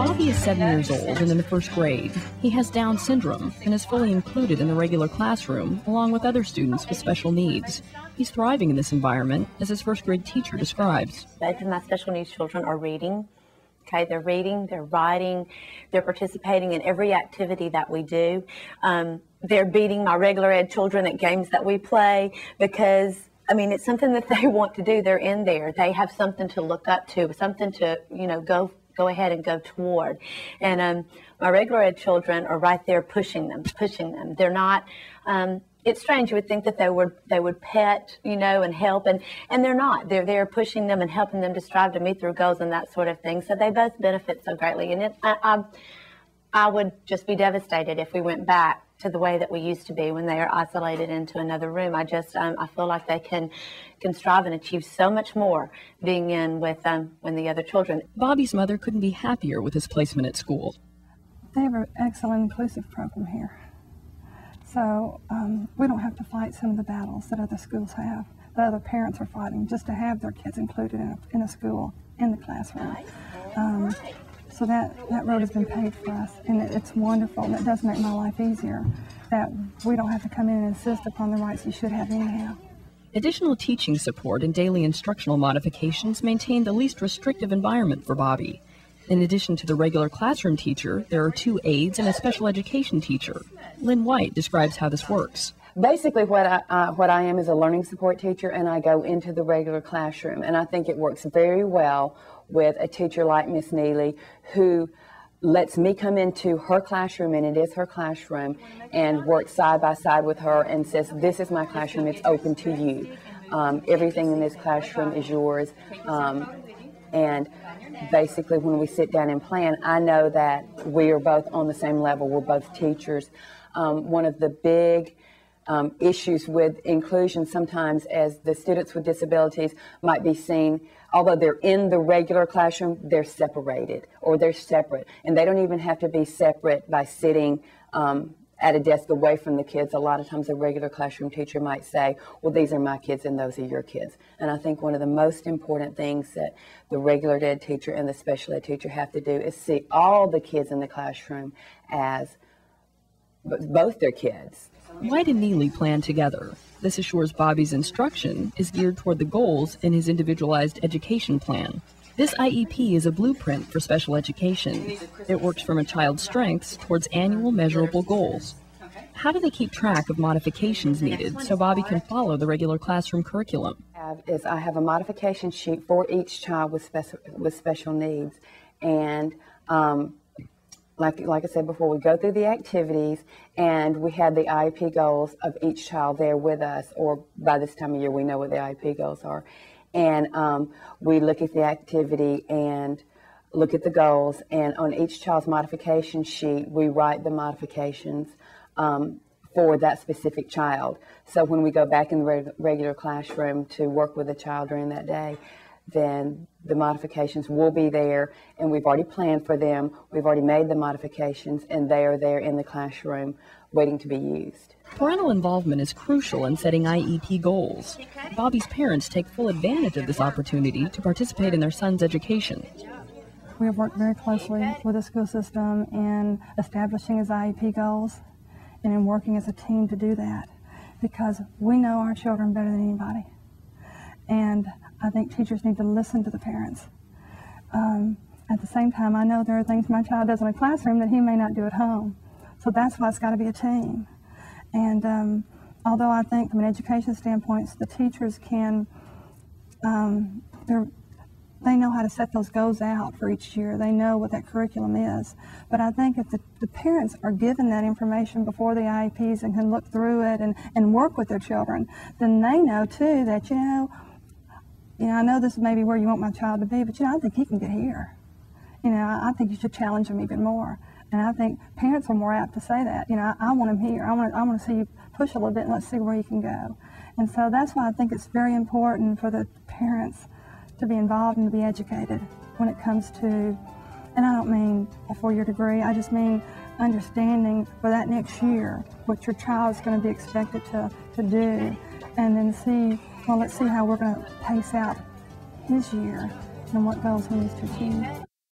Bobby is 7 years old and in the first grade. He has Down syndrome and is fully included in the regular classroom along with other students with special needs. He's thriving in this environment, as his first grade teacher describes. Both of my special needs children are reading. Okay, they're reading, they're writing, they're participating in every activity that we do. They're beating my regular ed children at games that we play because, I mean, it's something that they want to do. They're in there. They have something to look up to, something to, go ahead and go toward. And my regular ed children are right there pushing them. They're not, it's strange. You would think that they would pet, and help, and they're not. They're there pushing them and helping them to strive to meet their goals and that sort of thing. So they both benefit so greatly. And I would just be devastated if we went back to the way that we used to be when they are isolated into another room. I feel like they can strive and achieve so much more being in with when the other children. Bobby's mother couldn't be happier with his placement at school. They have an excellent inclusive program here. So we don't have to fight some of the battles that other schools have, that other parents are fighting, just to have their kids included in a school, in the classroom. So that road has been paved for us, and it's wonderful, and it does make my life easier, that we don't have to come in and insist upon the rights you should have anyhow. Additional teaching support and daily instructional modifications maintain the least restrictive environment for Bobby. In addition to the regular classroom teacher, there are 2 aides and a special education teacher. Lynn White describes how this works. Basically, what I am is a learning support teacher, and I go into the regular classroom, and I think it works very well with a teacher like Miss Neely, who lets me come into her classroom, and it is her classroom, and work side by side with her and says, this is my classroom, it's open to you. Everything in this classroom is yours. And basically, when we sit down and plan, I know that we are both on the same level. We're both teachers. One of the big issues with inclusion sometimes, as the students with disabilities might be seen, although they're in the regular classroom, they're separated or they're separate. And they don't even have to be separate by sitting at a desk away from the kids. A lot of times a regular classroom teacher might say, well, these are my kids and those are your kids. And I think one of the most important things that the regular ed teacher and the special ed teacher have to do is see all the kids in the classroom as both their kids. White and Neely plan together. This assures Bobby's instruction is geared toward the goals in his individualized education plan. This IEP is a blueprint for special education. It works from a child's strengths towards annual measurable goals. How do they keep track of modifications needed so Bobby can follow the regular classroom curriculum? I have a modification sheet for each child with special needs, and like I said before, we go through the activities, and we have the IEP goals of each child there with us, or by this time of year we know what the IEP goals are. And we look at the activity and look at the goals, and on each child's modification sheet, we write the modifications for that specific child. So when we go back in the regular classroom to work with the child during that day, then the modifications will be there, and we've already planned for them. We've already made the modifications, and they are there in the classroom waiting to be used. Parental involvement is crucial in setting IEP goals. Bobby's parents take full advantage of this opportunity to participate in their son's education. We have worked very closely with the school system in establishing his IEP goals and in working as a team to do that, because we know our children better than anybody. And I think teachers need to listen to the parents. At the same time, I know there are things my child does in a classroom that he may not do at home. So that's why it's got to be a team. And although I think from an education standpoint, the teachers can, they know how to set those goals out for each year. They know what that curriculum is. But I think if the parents are given that information before the IEPs and can look through it and work with their children, then they know too that, I know this is maybe where you want my child to be, but I think he can get here. I think you should challenge him even more. And I think parents are more apt to say that. I want him here. I want to see you push a little bit and let's see where you can go. And so that's why I think it's very important for the parents to be involved and to be educated when it comes to, and I don't mean a 4-year degree, I just mean understanding for that next year what your child is going to be expected to do, and then let's see how we're going to pace out his year and what goals he needs to achieve.